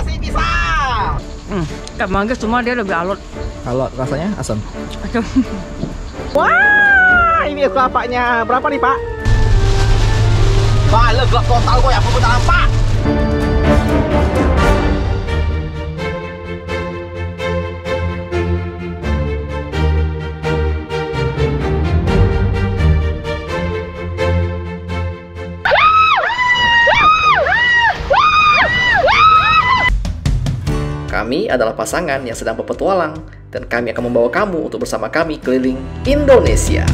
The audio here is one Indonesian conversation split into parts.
masih bisa. Ikan manggis cuma dia lebih alot. Kalau rasanya asam. Asam. Wah, ini kelapanya berapa nih Pak? Pak, gelap total kok ya, dalam Pak. Kami adalah pasangan yang sedang berpetualang dan kami akan membawa kamu untuk bersama kami keliling Indonesia.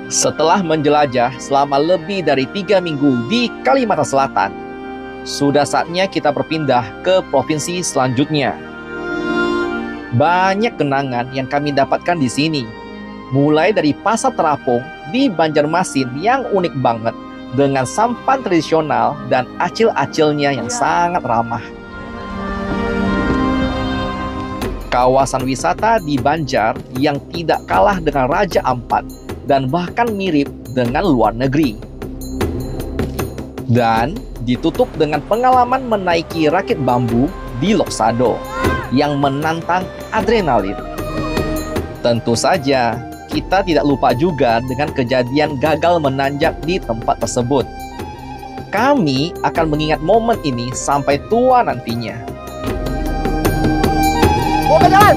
Setelah menjelajah selama lebih dari 3 minggu di Kalimantan Selatan, sudah saatnya kita berpindah ke provinsi selanjutnya. Banyak kenangan yang kami dapatkan di sini. Mulai dari pasar terapung di Banjarmasin yang unik banget dengan sampan tradisional dan acil-acilnya yang sangat ramah. Kawasan wisata di Banjar yang tidak kalah dengan Raja Ampat dan bahkan mirip dengan luar negeri. Dan ditutup dengan pengalaman menaiki rakit bambu di Loksado yang menantang adrenalin. Tentu saja, kita tidak lupa juga dengan kejadian gagal menanjak di tempat tersebut. Kami akan mengingat momen ini sampai tua nantinya. Mau ke jalan!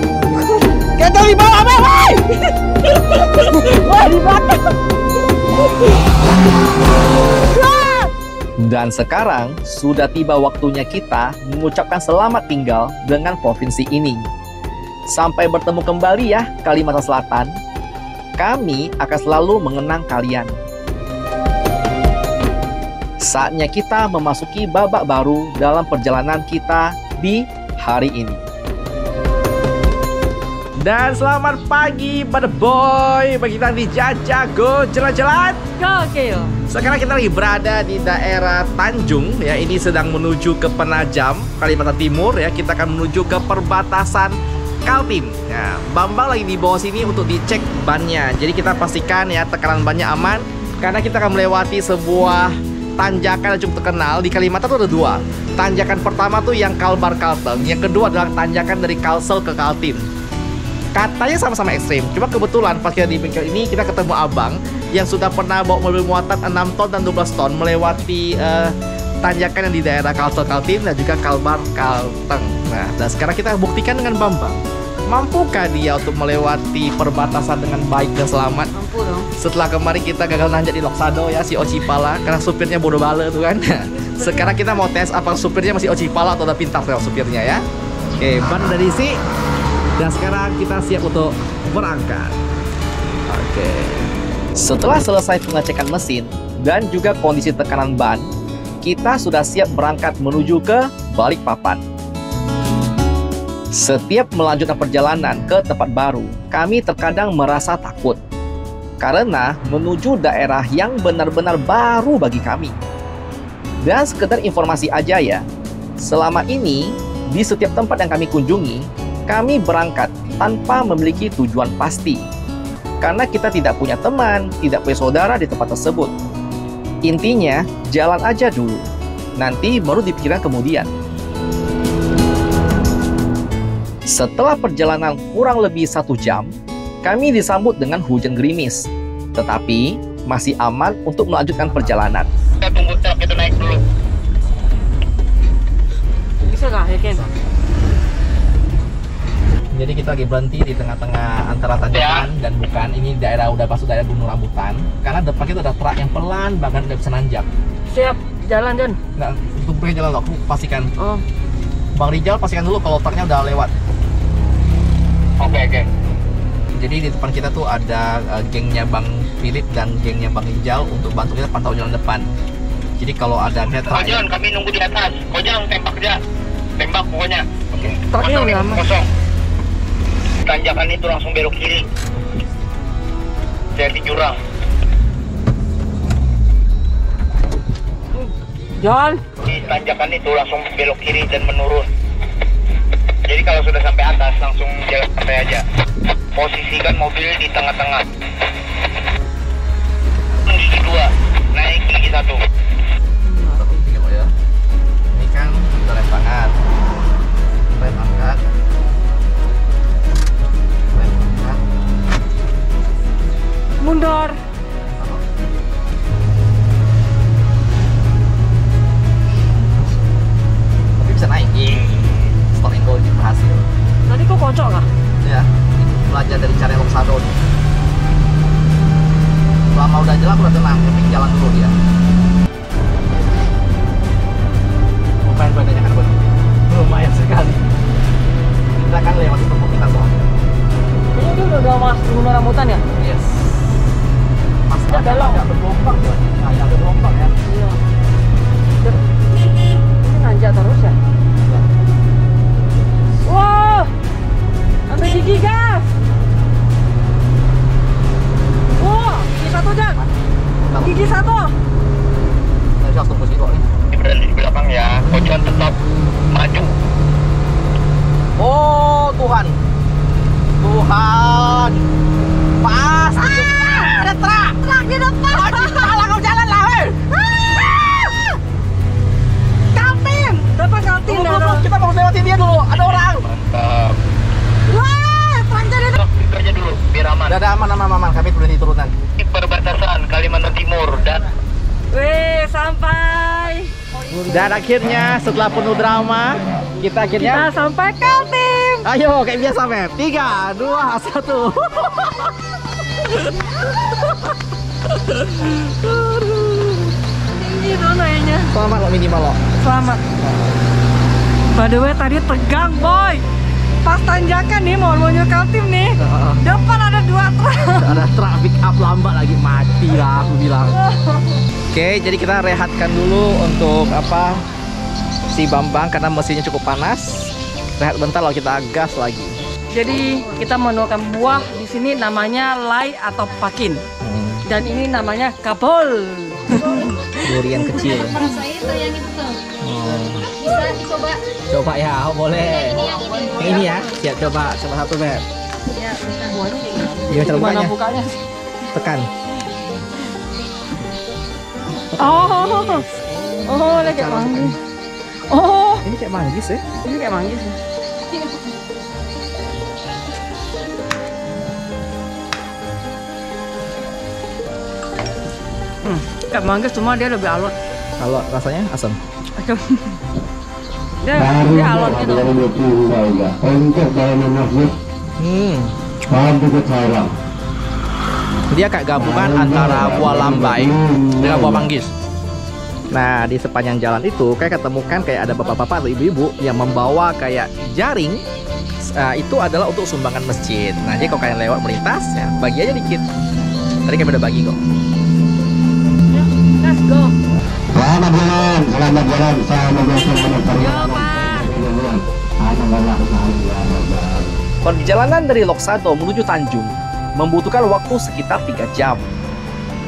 Kita di bawah, woi! Wah, di belakang! Dan sekarang sudah tiba waktunya kita mengucapkan selamat tinggal dengan provinsi ini. Sampai bertemu kembali ya, Kalimantan Selatan. Kami akan selalu mengenang kalian. Saatnya kita memasuki babak baru dalam perjalanan kita di hari ini. Dan selamat pagi pada boy, bagi kita di Jajago jalan-jalan. Gokil. Sekarang kita lagi berada di daerah Tanjung ya. Ini sedang menuju ke Penajam, Kalimantan Timur ya. Kita akan menuju ke perbatasan Kaltim. Ya, Bambang lagi di bawah sini untuk dicek bannya. Jadi kita pastikan ya tekanan bannya aman, karena kita akan melewati sebuah tanjakan yang cukup terkenal di Kalimantan tuh ada dua. Tanjakan pertama tuh yang Kalbar Kalteng, yang kedua adalah tanjakan dari Kalsel ke Kaltim. Katanya sama-sama ekstrim. Cuma kebetulan pas kita di bengkel ini kita ketemu abang yang sudah pernah bawa mobil muatan 6 ton dan 12 ton melewati tanjakan yang di daerah Kalsel Kaltim dan juga Kalbar Kalteng. Nah, dan sekarang kita buktikan dengan Bambang. Mampukah dia untuk melewati perbatasan dengan baik dan selamat? Mampu dong. Setelah kemarin kita gagal nanjak di Loksado ya, si Ocipala, karena supirnya bodoh bale tuh kan. Sekarang kita mau tes apa supirnya masih Ocipala atau udah pintar lewat supirnya ya. Oke, ban dari si. Dan sekarang kita siap untuk berangkat. Oke. Setelah selesai pengecekan mesin dan juga kondisi tekanan ban, kita sudah siap berangkat menuju ke Balikpapan. Setiap melanjutkan perjalanan ke tempat baru, kami terkadang merasa takut. Karena menuju daerah yang benar-benar baru bagi kami. Dan sekedar informasi aja ya, selama ini di setiap tempat yang kami kunjungi, kami berangkat tanpa memiliki tujuan pasti. Karena kita tidak punya teman, tidak punya saudara di tempat tersebut. Intinya, jalan aja dulu. Nanti baru dipikirkan kemudian. Setelah perjalanan kurang lebih 1 jam, kami disambut dengan hujan gerimis. Tetapi, masih aman untuk melanjutkan perjalanan. Kita tunggu truk itu naik dulu. Bisa nggak, ya Ken? Jadi kita lagi berhenti di tengah-tengah antara tanjakan dan bukan. Ini daerah udah masuk daerah Gunung Rambutan. Karena depan kita ada truk yang pelan bahkan nggak bisa nanjak. Siap, jalan Jon. Nggak, untuk jalan aku pastikan. Oh. Bang Rijal pastikan dulu kalau truknya udah lewat. Oke. Jadi di depan kita tuh ada gengnya Bang Philip dan gengnya Bang Rijal untuk bantu kita pantau jalan depan. Jadi kalau ada netra Kau jangan, kami nunggu di atas. Kau jangan tembak aja. Tembak pokoknya. Oke. Taknya Kosong, udah lama. kosong. Tanjakan itu langsung belok kiri. Jadi jurang. John, Di tanjakan itu langsung belok kiri dan menurun. Jadi kalau sudah sampai atas langsung jalan sampai aja. Posisikan mobil di tengah-tengah. Gigi 2, naik gigi 1. Ya. Ini kan kita rem tangan, rem angkat, rem angkat. mundur. Tapi bisa naik. Stop and go ini berhasil. Tadi kok kocok kah? Ya, belajar dari cara Loksado. Selama udah jalan udah tenang, tapi jalan dulu dia. Lumayan bedanya kan, Bun? Lumayan sekali. Kita kan lewat perbukitan soalnya. Ini udah masuk gunung rambutan ya? Yes. Mas Udah belok. ada bergelombang ya. Nah, ada bergelombang ya. Iya. Ini nanjak terus ya? Wow, sampai gigi gas. Wow, gigi 1 Jan. Gigi 1. Saya harus tunggu sih kok nih. Berada di belakang ya. Kau jangan tetap maju. Oh Tuhan, Tuhan, pas, ada truk di depan, salah kau jalan lah, hei. Kaltim, depan Kaltim. Tunggu, kita mau lewatin dia dulu, ada orang. Mantap. Wah, panjang itu. Kerja dulu, biar aman. Udah ada aman, kami turun di turunan. Di perbatasan Kalimantan Timur dan Wih, sampai. Dan akhirnya setelah penuh drama, kita akhirnya, sampai Kaltim. ayo kayak biasa, Met. 3, 2, 1. Tinggi tuh naiknya. Selamat lo minimal lo. Selamat. By the way, tadi tegang, boy. Pas tanjakan nih, mau menuju Kaltim nih. Depan ada 2 truk. Ada truk pick up lambat lagi, mati lah aku bilang. Oke, jadi kita rehatkan dulu untuk apa si Bambang karena mesinnya cukup panas. Rehat bentar lalu kita gas lagi. Jadi kita menemukan buah di sini namanya lai atau pakin. Dan ini namanya kapol. Durian kecil. Saya tuh yang itu tuh. Bisa dicoba. Coba ya, oh, boleh. Yang ini ya, siap coba satu, Beb. Ya, buahnya kayak gini. Gimana cara Gimana bukanya? bukanya? Tekan. Oh, ini kayak manggis. Oh, Ini kayak manggis ya? ini kayak manggis. Kayak manggis cuma dia lebih alot. Kalau rasanya asam. Dia alot gitu. Dia kayak gabungan antara buah lambai dengan buah manggis. Nah, di sepanjang jalan itu kayak ketemukan kayak ada bapak-bapak atau ibu-ibu yang membawa kayak jaring. Itu adalah untuk sumbangan masjid. Nah, jadi kalau kalian lewat melintas, ya bagi aja dikit. Tadi kami udah bagi kok. Let's go. Selamat jalan, selamat jalan. Selamat jalan. Yo, Pak. Perjalanan dari Loksado menuju Tanjung membutuhkan waktu sekitar 3 jam.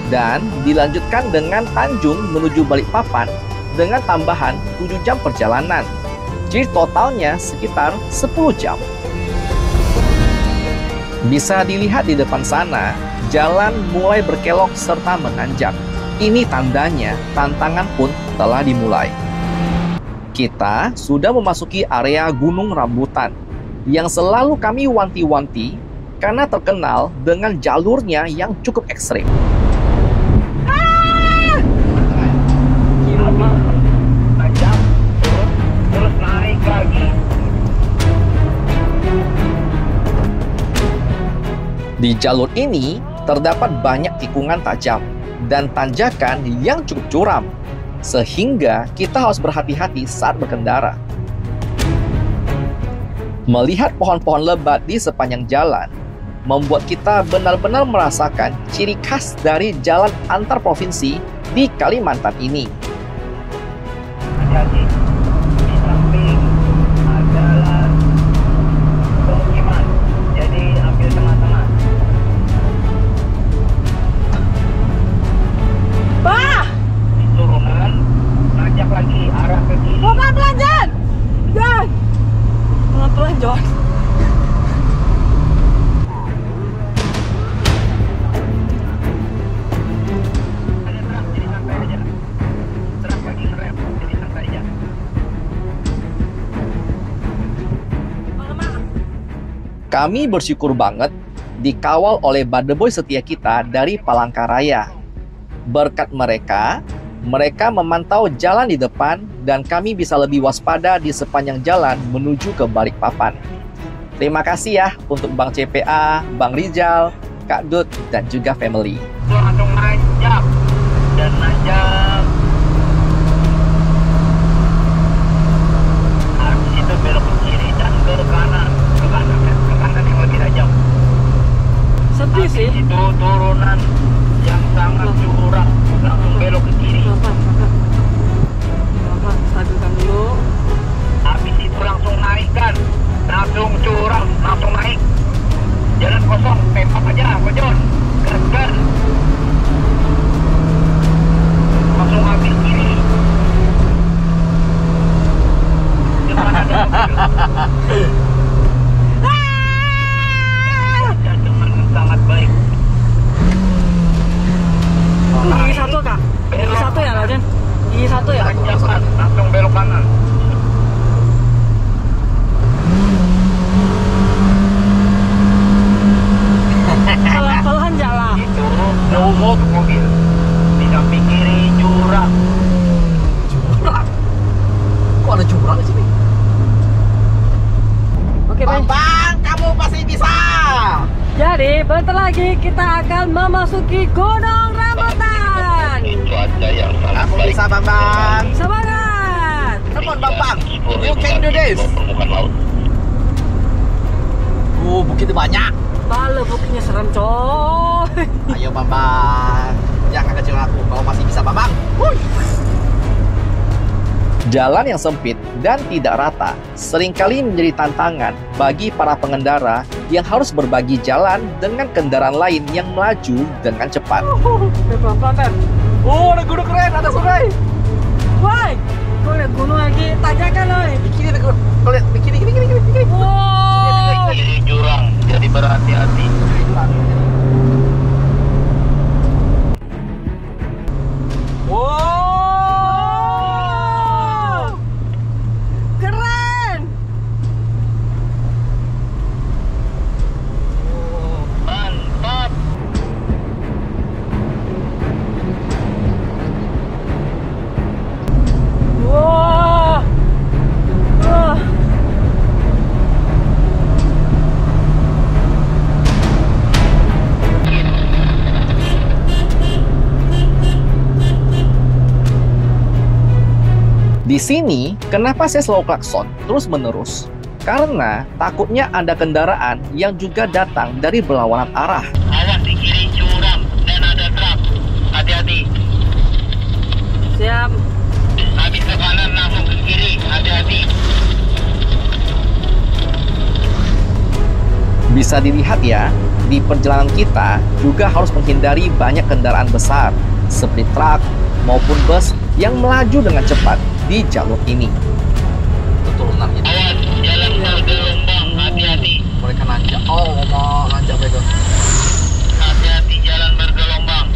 Dan dilanjutkan dengan Tanjung menuju Balikpapan dengan tambahan 7 jam perjalanan. Jadi totalnya sekitar 10 jam. Bisa dilihat di depan sana, jalan mulai berkelok serta menanjak. Ini tandanya tantangan pun telah dimulai. Kita sudah memasuki area Gunung Rambutan yang selalu kami wanti-wanti karena terkenal dengan jalurnya yang cukup ekstrim. tajam, terus naik lagi. Di jalur ini terdapat banyak tikungan tajam dan tanjakan yang cukup curam, sehingga kita harus berhati-hati saat berkendara. Melihat pohon-pohon lebat di sepanjang jalan membuat kita benar-benar merasakan ciri khas dari jalan antar provinsi di Kalimantan ini, hati-hati. Di samping adalah pemukiman, jadi ambil tengah-tengah. Bah! Di turunan, najak lagi arah ke kiri. Pelan-pelan, Jan! Jan! Pelan-pelan, John. Ada truk, jadi santai aja. Truk lagi ngerem, jadi santai aja. Kami bersyukur banget dikawal oleh badeboy setia kita dari Palangkaraya. Berkat mereka memantau jalan di depan dan kami bisa lebih waspada di sepanjang jalan menuju ke Balikpapan. Terima kasih ya untuk Bang CPA, Bang Rizal, Kak Dut, dan juga family. Itu langsung nanjak dan nanjak. Habis itu belok ke kiri dan ke kanan yang lebih tajam. Sepi sih. Habis itu turunan yang sangat curam, langsung belok ke kiri. Pelan-pelan, stabilkan dulu. Habis itu langsung naikkan, langsung curam, langsung naik. Jalan kosong, tempat aja, Kojon. Gas. Langsung ambil kiri. Depan ada mobil. Dan dengan sangat baik. Gigi satu, Kak? Gigi satu ya, Rajen? Gigi satu ya? Tanjakan, langsung belok kanan. Pelan-pelan jalan. Itu nomor mobil. Di samping kiri jurang. Jurang? Kok ada jurang di sini? Oke, baik. Bang, kamu pasti bisa! Jadi, bentar lagi kita akan memasuki Gunung Rambutan. Cuaca yang sangat Kamu baik. bisa, Bang. Semangat! Come on, Bang. You can do this. Permukaan laut. Bukitnya banyak. Bale bukitnya serem, coy. Ayo, Bambang. Jangan kecil aku, kau pasti bisa, Bambang. Jalan yang sempit dan tidak rata seringkali menjadi tantangan bagi para pengendara yang harus berbagi jalan dengan kendaraan lain yang melaju dengan cepat. Pelan-pelan, Pep. Oh, ada gunung keren, ada sungai. Woi, gue liat gunung lagi tanjakan, loh. Di kiri ada gunung. Kau lihat, di kiri. Wow. Kiri jurang, jadi berhati-hati. Wow. Keren. Mantap. Wah. Wah. Di sini, kenapa saya selalu klakson terus-menerus? Karena takutnya ada kendaraan yang juga datang dari berlawanan arah. Awas di kiri jurang dan ada truk. Hati-hati. Siap. Habis ke kanan langsung ke kiri. Hati-hati. Bisa dilihat ya, di perjalanan kita juga harus menghindari banyak kendaraan besar, seperti truk maupun bus yang melaju dengan cepat di jalur ini. Turunannya. Awas jalan bergelombang. Hati-hati. Mereka nanjak. Oh, mau nanjak mereka. Hati-hati jalan bergelombang.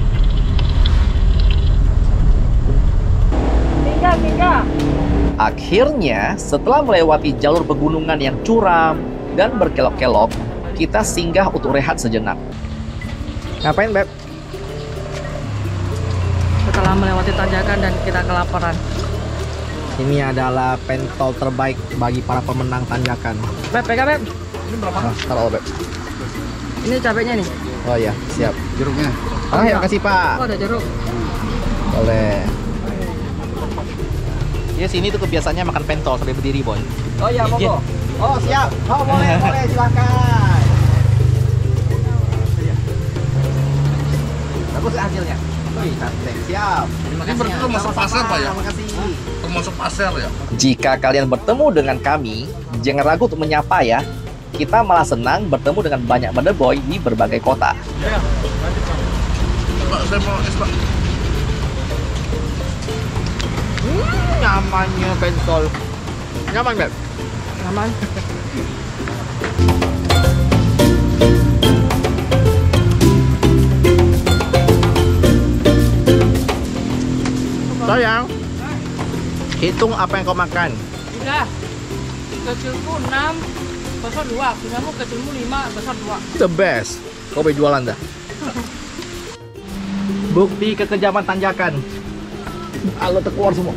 Tinggal. Akhirnya, setelah melewati jalur pegunungan yang curam dan berkelok-kelok, kita singgah untuk rehat sejenak. Ngapain, Beb? Setelah melewati tanjakan dan kita kelaparan. Ini adalah pentol terbaik bagi para pemenang tanjakan. Beb, pegang, Beb. Ini berapa? Taruh, Beb. Ini cabenya nih. Oh iya, siap. Jeruknya. Oh, ya, iya. kasih, Pak. Oh, ada jeruk. Boleh. Ya, sini tuh kebiasaannya makan pentol sampai berdiri, Boy. Oh iya, monggo. Oh, siap. Oh, boleh, silakan. Bagus hasilnya. Wih, cantik. Siap. Ini berarti termasuk pasar Pak ya? Makasih. Termasuk pasar ya? Jika kalian bertemu dengan kami, jangan ragu untuk menyapa ya. Kita malah senang bertemu dengan banyak Motherboy di berbagai kota. Pak, saya mau es Pak. Nyamannya pentol. Nyaman, Beb? Aman. Sayang, hitung apa yang kau makan. Udah. Kecilku 6, besar 2. Punyamu kecilmu 5, besar 2. The best. Kau boleh jualan dah. Bukti kekejaman tanjakan. Halo terkeluar semua.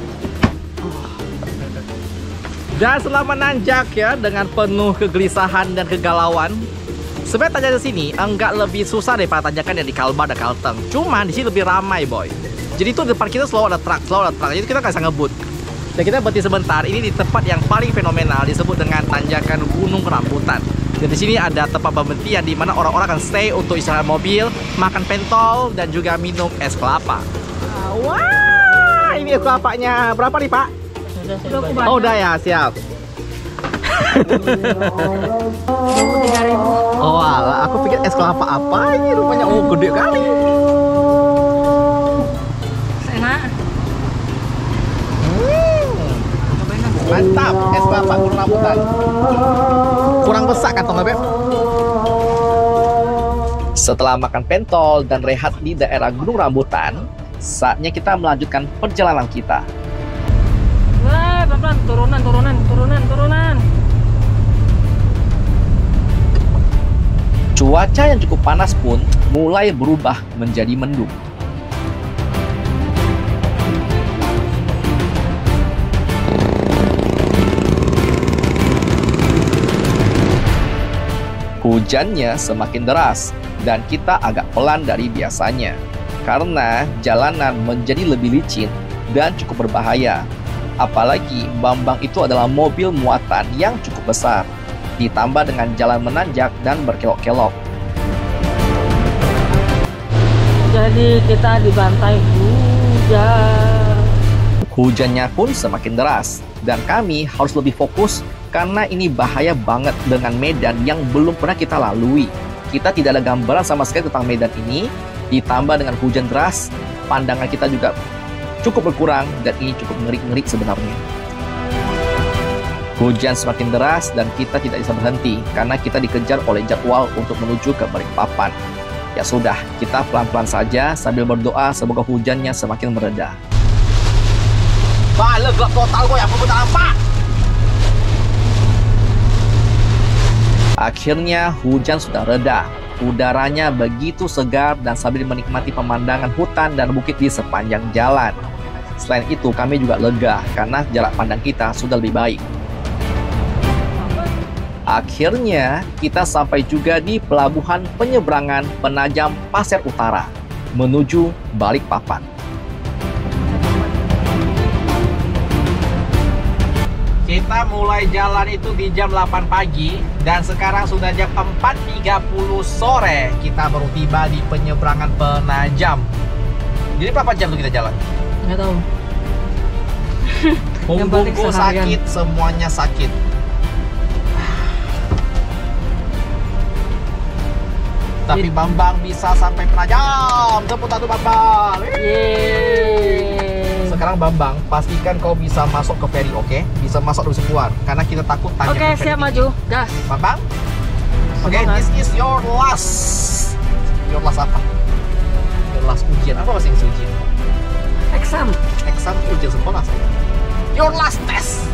Dan selama nanjak ya dengan penuh kegelisahan dan kegalauan, sebenarnya tanjakan di sini enggak lebih susah daripada tanjakan yang di Kalbar dan Kalteng. Cuma di sini lebih ramai, boy. Jadi itu depan kita selalu ada truk. Jadi kita nggak bisa ngebut. Dan kita berhenti sebentar. Ini di tempat yang paling fenomenal disebut dengan tanjakan Gunung Rambutan. Dan di sini ada tempat berhenti yang dimana orang-orang akan stay untuk istirahat mobil, makan pentol dan juga minum es kelapa. Wah, ini es kelapanya berapa nih Pak? Oh udah ya, siap. Oh alah, aku pikir es kelapa apa ini rupanya. Oh gede kali. Enak. Mantap, es kelapa Gunung Rambutan. Kurang besar kantongnya, Beb. Setelah makan pentol dan rehat di daerah Gunung Rambutan, saatnya kita melanjutkan perjalanan kita. Wah, pelan-pelan, turunan. Cuaca yang cukup panas pun mulai berubah menjadi mendung. Hujannya semakin deras dan kita agak pelan dari biasanya karena jalanan menjadi lebih licin dan cukup berbahaya. Apalagi Bambang itu adalah mobil muatan yang cukup besar, ditambah dengan jalan menanjak dan berkelok-kelok. Jadi kita dibantai hujan. Hujannya pun semakin deras dan kami harus lebih fokus karena ini bahaya banget dengan medan yang belum pernah kita lalui. Kita tidak ada gambaran sama sekali tentang medan ini, ditambah dengan hujan deras, pandangan kita juga cukup berkurang dan ini cukup ngeri-ngeri sebenarnya. Hujan semakin deras dan kita tidak bisa berhenti karena kita dikejar oleh jadwal untuk menuju ke Balikpapan. Ya sudah, kita pelan-pelan saja sambil berdoa semoga hujannya semakin mereda. Balik gelap total gue, aku bentar apa? Akhirnya hujan sudah reda. Udaranya begitu segar dan sambil menikmati pemandangan hutan dan bukit di sepanjang jalan. Selain itu kami juga lega karena jarak pandang kita sudah lebih baik. Akhirnya kita sampai juga di pelabuhan penyeberangan Penajam Pasir Utara menuju Balikpapan. Kita mulai jalan itu di jam 8 pagi dan sekarang sudah jam 4.30 sore. Kita baru tiba di penyeberangan Penajam. Jadi berapa jam tuh kita jalan? Nggak tahu. Punggungku sakit, semuanya sakit. Tapi Bambang bisa sampai Penajam. Tepuk tangan Bambang. Yeay. Sekarang Bambang, pastikan kau bisa masuk ke ferry, oke? Bisa masuk dan bisa keluar. Karena kita takut tanjakan Oke, ferry siap tinggi. maju. Gas. Bambang? Oke, Semangat. this is your last. Your last apa? Your last ujian. Apa bahasa Inggris ujian? Exam. Exam ujian sekolah saya. Your last test.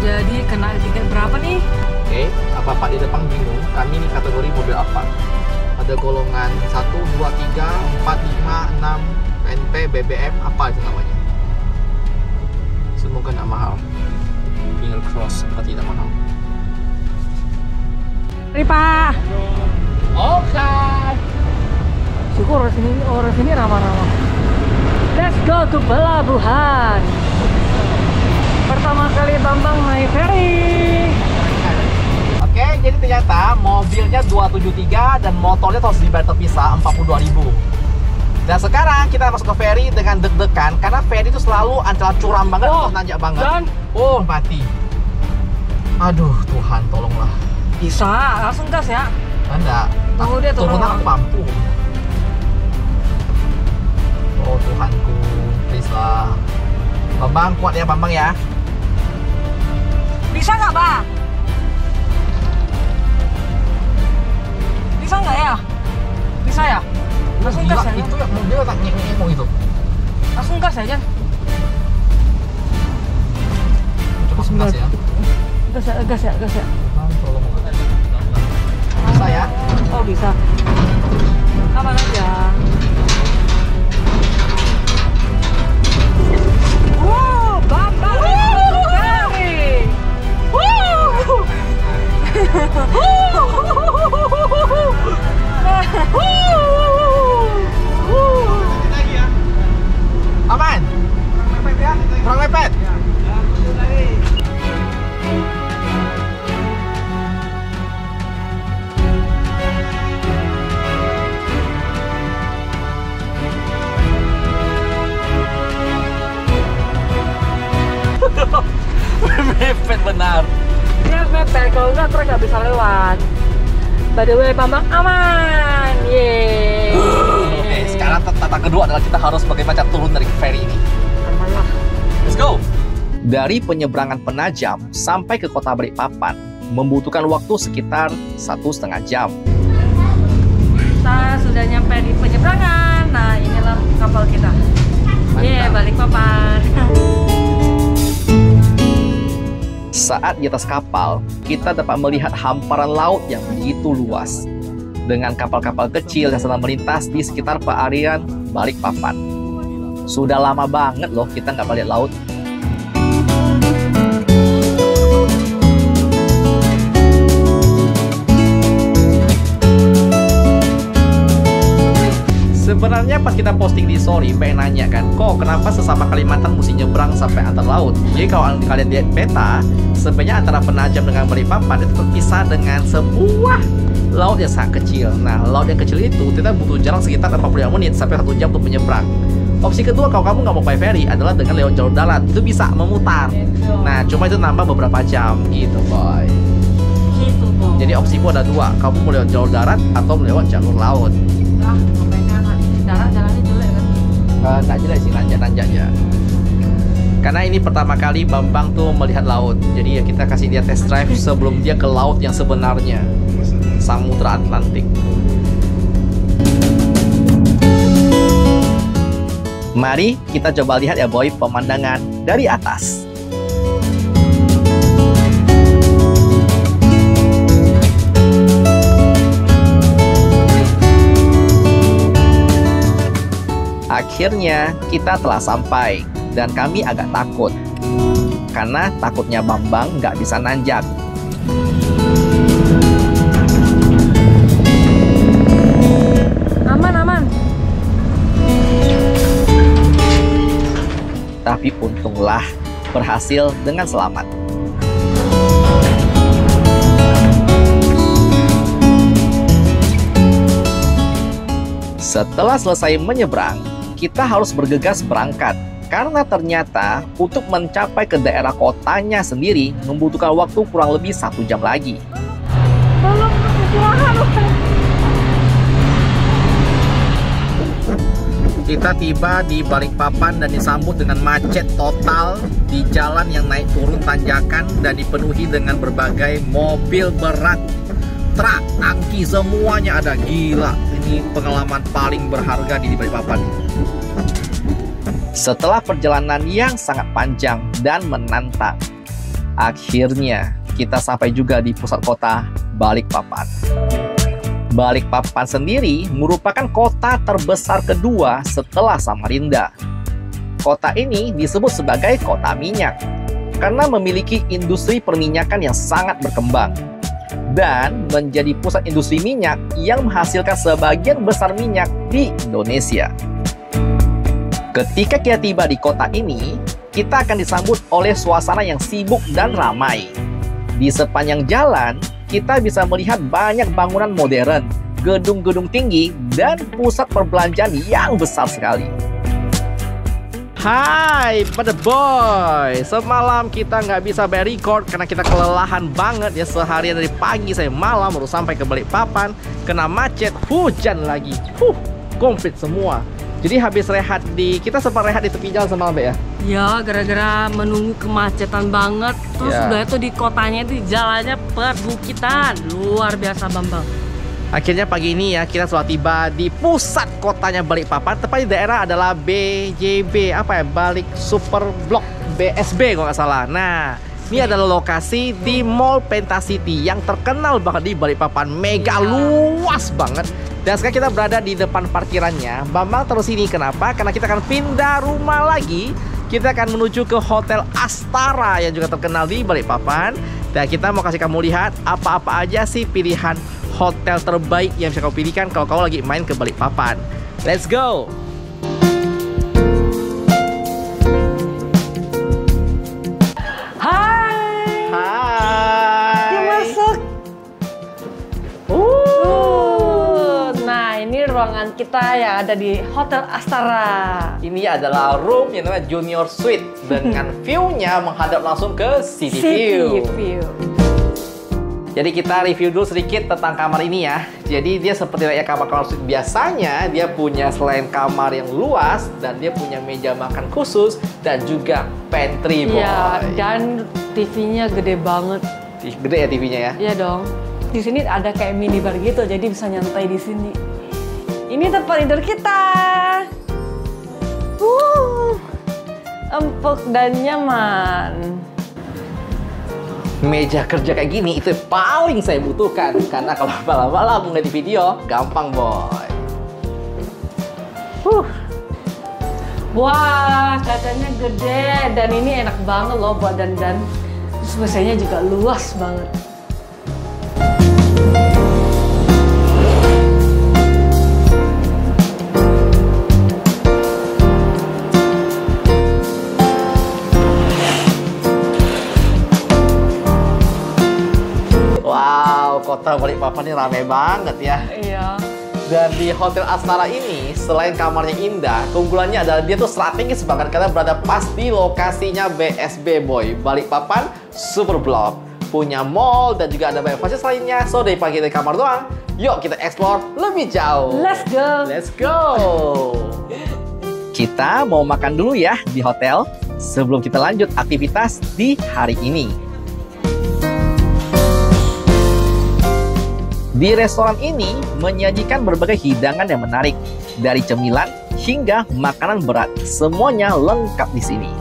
Jadi kena tiket berapa nih? Oke, apa Pak di depan bingung? Kami ini kategori mobil apa? Ada golongan 1, 2, 3, 4, 5, 6, NP, BBM, apa itu namanya? Semoga tidak mahal. Finger cross, seperti tidak mahal. Ripa. Oke. Syukur orang sini ramah-ramah. Let's go ke pelabuhan. Pertama kali Bambang naik ferry. Oke, jadi ternyata mobilnya 273 dan motornya harus dibayar terpisah 42.000. Dan sekarang kita masuk ke ferry dengan deg-degan karena ferry itu selalu antara curam banget atau nanjak banget. Dan Mati. Aduh, Tuhan tolonglah. bisa langsung gas ya. Enggak. Tunggu dia turun. Turunan aku mampu. Oh Tuhanku, please lah. Bambang kuat ya Bambang ya. Bisa nggak, Bang? Bisa nggak ya? Bisa ya? Langsung gas ya? Itu yang mobil tak ngemo itu. Langsung gas aja. Coba gas ya. Gas ya. Tuhan tolong. Bisa ya? Oh bisa. Aman aja. Wow, Bambang ferry. Aman? Kurang mepet? Mepet benar. Dia mepet, kalau enggak truk nggak bisa lewat. By the way, Bambang aman. Yeay. Oke, sekarang tata kedua adalah kita harus bagaimana turun dari ferry ini. Aman lah. Let's go. Dari penyeberangan Penajam sampai ke kota Balikpapan membutuhkan waktu sekitar 1,5 jam. Kita sudah nyampe di penyeberangan. Nah, inilah kapal kita. Yeay, Balikpapan. Saat di atas kapal, kita dapat melihat hamparan laut yang begitu luas. Dengan kapal-kapal kecil yang sedang melintas di sekitar perairan Balikpapan. Sudah lama banget loh kita nggak balik laut. Sebenarnya pas kita posting di story, pengen nanya kan, kok kenapa sesama Kalimantan mesti nyebrang sampai antar laut? Jadi kalau kalian lihat peta, sebenarnya antara Penajam dengan Balikpapan itu terpisah dengan sebuah laut yang sangat kecil. Nah, laut yang kecil itu kita butuh jarak sekitar 45 menit sampai 1 jam untuk menyeberang. Opsi kedua kalau kamu nggak mau pakai ferry adalah dengan lewat jalur darat, itu bisa memutar. Nah, cuma itu nambah beberapa jam gitu, boy. Gitu, Bang. Jadi opsiku ada dua, kamu mau lewat jalur darat atau lewat jalur laut. Darat jalannya jelek kan? Nggak jelek sih, nanjak-nanjak aja. Karena ini pertama kali Bambang tuh melihat laut. Jadi ya kita kasih dia test drive sebelum dia ke laut yang sebenarnya, Samudra Atlantik. Mari kita coba lihat ya boy, pemandangan dari atas. Akhirnya kita telah sampai dan kami agak takut karena takutnya Bambang nggak bisa nanjak. Aman. Tapi untunglah berhasil dengan selamat. Setelah selesai menyeberang, kita harus bergegas berangkat karena ternyata untuk mencapai ke daerah kotanya sendiri membutuhkan waktu kurang lebih 1 jam lagi. Belum kekurangan. Kita tiba di Balikpapan dan disambut dengan macet total di jalan yang naik turun tanjakan dan dipenuhi dengan berbagai mobil berat, truk, tangki, semuanya ada. Gila, ini pengalaman paling berharga di Balikpapan. Setelah perjalanan yang sangat panjang dan menantang, akhirnya kita sampai juga di pusat kota Balikpapan. Balikpapan sendiri merupakan kota terbesar kedua setelah Samarinda. Kota ini disebut sebagai kota minyak karena memiliki industri perminyakan yang sangat berkembang dan menjadi pusat industri minyak yang menghasilkan sebagian besar minyak di Indonesia. Ketika kita tiba di kota ini, kita akan disambut oleh suasana yang sibuk dan ramai. Di sepanjang jalan, kita bisa melihat banyak bangunan modern, gedung-gedung tinggi, dan pusat perbelanjaan yang besar sekali. Hai pada boy, semalam kita nggak bisa bayar record karena kita kelelahan banget ya, seharian dari pagi sampai malam baru sampai ke Balikpapan, kena macet, hujan lagi, komplit semua. Jadi habis rehat kita sempat rehat di tepi jalan semalam ya? Ya, gara-gara menunggu kemacetan banget. Terus udah itu di kotanya itu jalannya perbukitan, luar biasa Bambang. Akhirnya pagi ini ya kita sudah tiba di pusat kotanya Balikpapan, tepat di daerah adalah BJB, apa ya, Balik Super Blok BSB kalau nggak salah. Nah, ini adalah lokasi di Mall Pentasiti yang terkenal banget di Balikpapan, mega luas banget. Dan sekarang kita berada di depan parkirannya. Bambang terus ini kenapa? Karena kita akan pindah rumah lagi. Kita akan menuju ke Hotel Astara yang juga terkenal di Balikpapan. Dan kita mau kasih kamu lihat apa-apa aja sih pilihan hotel terbaik yang bisa kamu pilihkan kalau kamu lagi main ke Balikpapan. Let's go! Hai! Hai! Yuk masuk! Nah, ini ruangan kita yang ada di Hotel Astara. Ini adalah room yang namanya Junior Suite dengan view-nya menghadap langsung ke City View. Jadi kita review dulu sedikit tentang kamar ini ya. Jadi dia seperti kayak kamar-kamar suite biasanya, dia punya selain kamar yang luas dan dia punya meja makan khusus dan juga pantry boy. Iya, dan TV-nya gede banget. Gede ya TV-nya ya? Iya dong. Di sini ada kayak minibar gitu, jadi bisa nyantai di sini. Ini tempat tidur kita. Empuk dan nyaman. Meja kerja kayak gini itu paling saya butuhkan karena kalau malam-malam ngeliat di video gampang boy. Wah, kacanya gede dan ini enak banget loh buat dandan. Terus mesinnya juga luas banget. Kota Balikpapan ini rame banget ya. Iya. Dan di Hotel Astara ini, selain kamarnya indah, keunggulannya adalah dia tuh strategis banget karena berada pas di lokasinya BSB boy, Balikpapan Super Block. Punya mall dan juga ada banyak fasilitas lainnya. So daripada kita di kamar doang, yuk kita explore lebih jauh. Let's go. Let's go. Kita mau makan dulu ya di hotel sebelum kita lanjut aktivitas di hari ini. Di restoran ini menyajikan berbagai hidangan yang menarik, dari cemilan hingga makanan berat, semuanya lengkap di sini.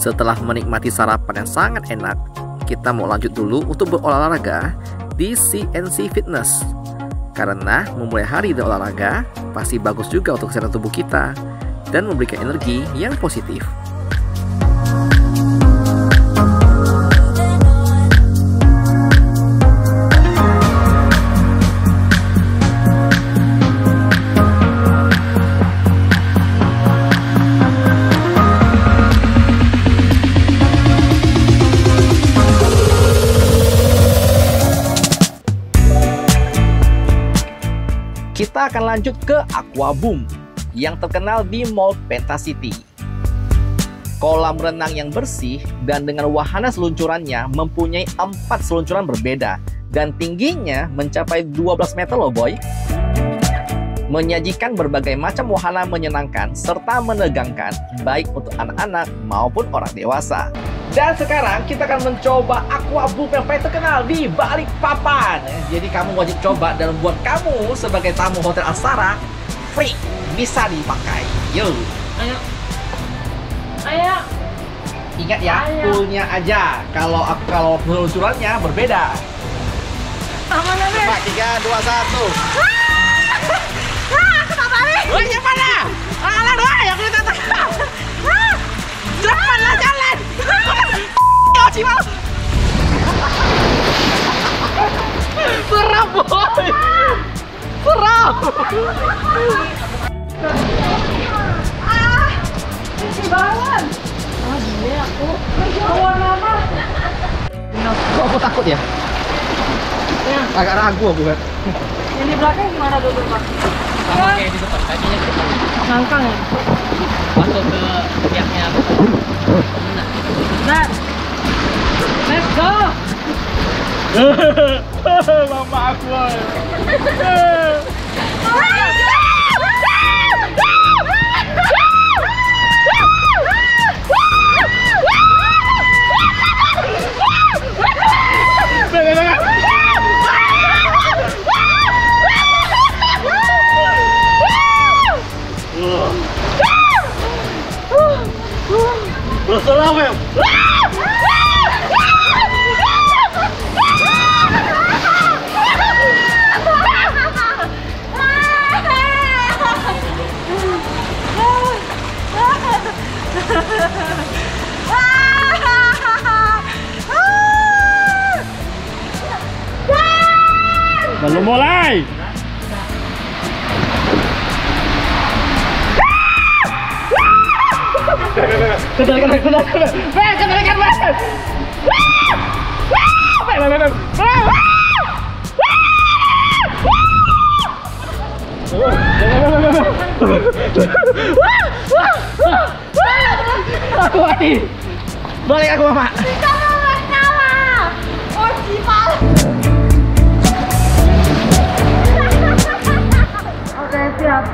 Setelah menikmati sarapan yang sangat enak, kita mau lanjut dulu untuk berolahraga di CNC Fitness. Karena memulai hari dengan olahraga pasti bagus juga untuk kesehatan tubuh kita dan memberikan energi yang positif. Kita akan lanjut ke Aquaboom yang terkenal di Mall Pentasiti. Kolam renang yang bersih dan dengan wahana seluncurannya mempunyai 4 seluncuran berbeda dan tingginya mencapai 12 meter loh boy. Menyajikan berbagai macam wahana menyenangkan serta menegangkan baik untuk anak-anak maupun orang dewasa. Dan sekarang kita akan mencoba Aquaboom yang paling terkenal di Balikpapan. Jadi kamu wajib coba dan buat kamu sebagai tamu Hotel Astara free, bisa dipakai. Yuk. Ayo. Ayo. Ingat ya, fullnya aja. Kalau peluncurannya berbeda. Sama nih. Coba 3, 2, 1. Kenapa nih? Woi, yang mana? Alah, doa yang kita tahu. Cepatlah jalan. Ya, Cimal. Serem, boy. Serem. Tinggi banget. Gila aku. Kawan mama. Kok aku takut ya? Agak ragu aku kan. Yang di belakang gimana dulu, Pak? Sama kayak di depan, kakinya ke depan. Ngangkang ya? Masuk ke pihaknya. Nah. Let's go. Mama aku. Belum mulai. Aku mati. Balik aku, Mama. Oke, siap.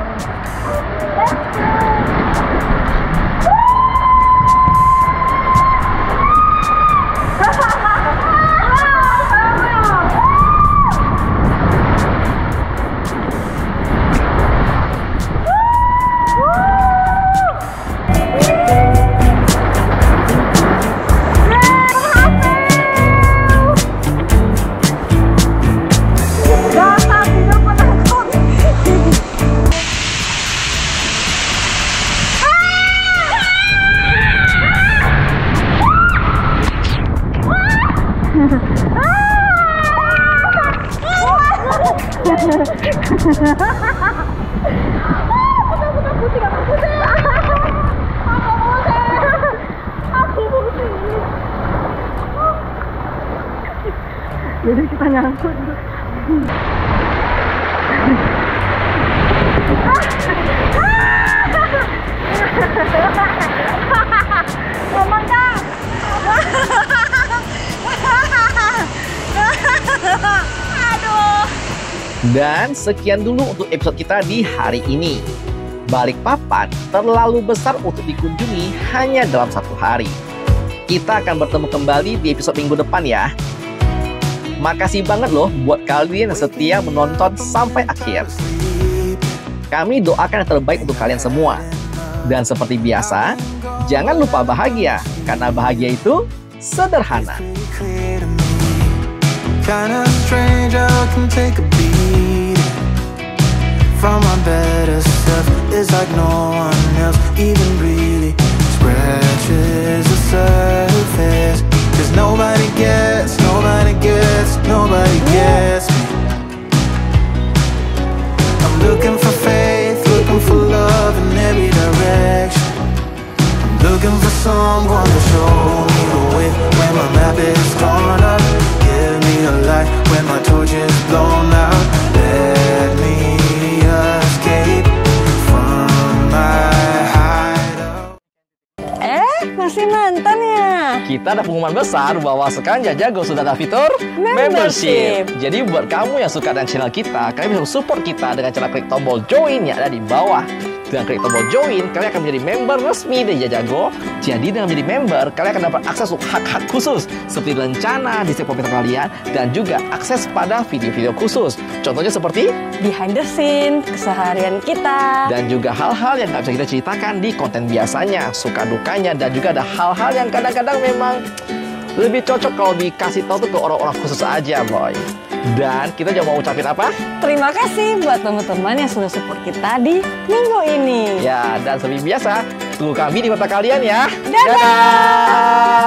Jadi kita nyangkut. Dan sekian dulu untuk episode kita di hari ini. Balikpapan terlalu besar untuk dikunjungi hanya dalam 1 hari. Kita akan bertemu kembali di episode minggu depan ya. Makasih banget loh buat kalian yang setia menonton sampai akhir. Kami doakan yang terbaik untuk kalian semua. Dan seperti biasa, jangan lupa bahagia, karena bahagia itu sederhana. Kinda strange how I can take a beat from my better self. It's like no one else even really scratches the surface. Cause nobody gets me. I'm looking for faith, looking for love in every direction. I'm looking for someone to show me the way when my map is torn up. Give me a light when my torch is blown out. Let me escape from my hideout. Masih nonton ya? Kita ada pengumuman besar bahwa sekarang Jajago sudah ada fitur Membership. Jadi buat kamu yang suka dengan channel kita, kalian bisa support kita dengan cara klik tombol join yang ada di bawah. Dengan klik tombol join, kalian akan menjadi member resmi dari Jajago. Jadi dengan menjadi member, kalian akan dapat akses untuk hak-hak khusus seperti rencana di setiap komentar kalian dan juga akses pada video-video khusus. Contohnya seperti behind the scene, keseharian kita, dan juga hal-hal yang nggak bisa kita ceritakan di konten biasanya, suka dukanya, dan juga ada hal-hal yang kadang-kadang memang lebih cocok kalau dikasih tahu tuh ke orang-orang khusus aja, boy. Dan kita juga mau ucapin apa? terima kasih buat teman-teman yang sudah support kita di minggu ini. Ya, dan seperti biasa, tunggu kami di mata kalian ya. Dadah!